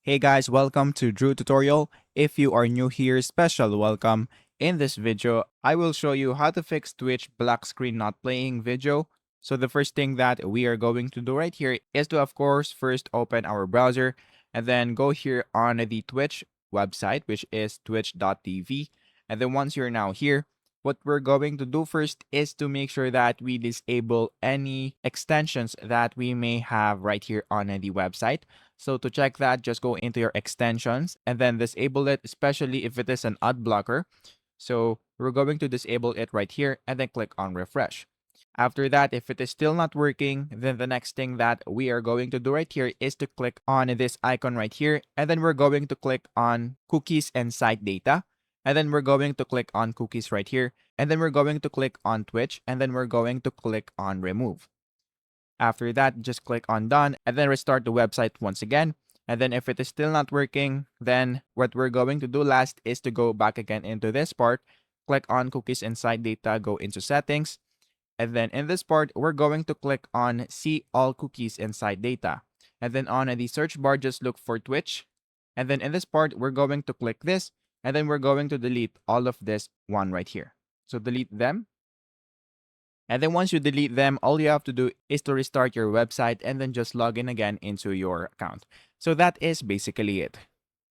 Hey guys, welcome to Drew Tutorial. If you are new here, special welcome. In this video, I will show you how to fix Twitch black screen not playing video. So the first thing that we are going to do right here is to, of course, first open our browser and then go here on the Twitch website, which is twitch.tv. And then once you're now here, what we're going to do first is to make sure that we disable any extensions that we may have right here on the website. So to check that, just go into your extensions and then disable it, especially if it is an ad blocker. So we're going to disable it right here and then click on refresh. After that, if it is still not working, then the next thing that we are going to do right here is to click on this icon right here. And then we're going to click on cookies and site data. And then we're going to click on cookies right here. And then we're going to click on Twitch. And then we're going to click on remove. After that, just click on done and then restart the website once again. And then if it is still not working, then what we're going to do last is to go back again into this part, click on cookies and site data, go into settings. And then in this part, we're going to click on see all cookies and site data. And then on the search bar, just look for Twitch. And then in this part, we're going to click this and then we're going to delete all of this one right here. So delete them. And then once you delete them, all you have to do is to restart your website and then just log in again into your account. So that is basically it.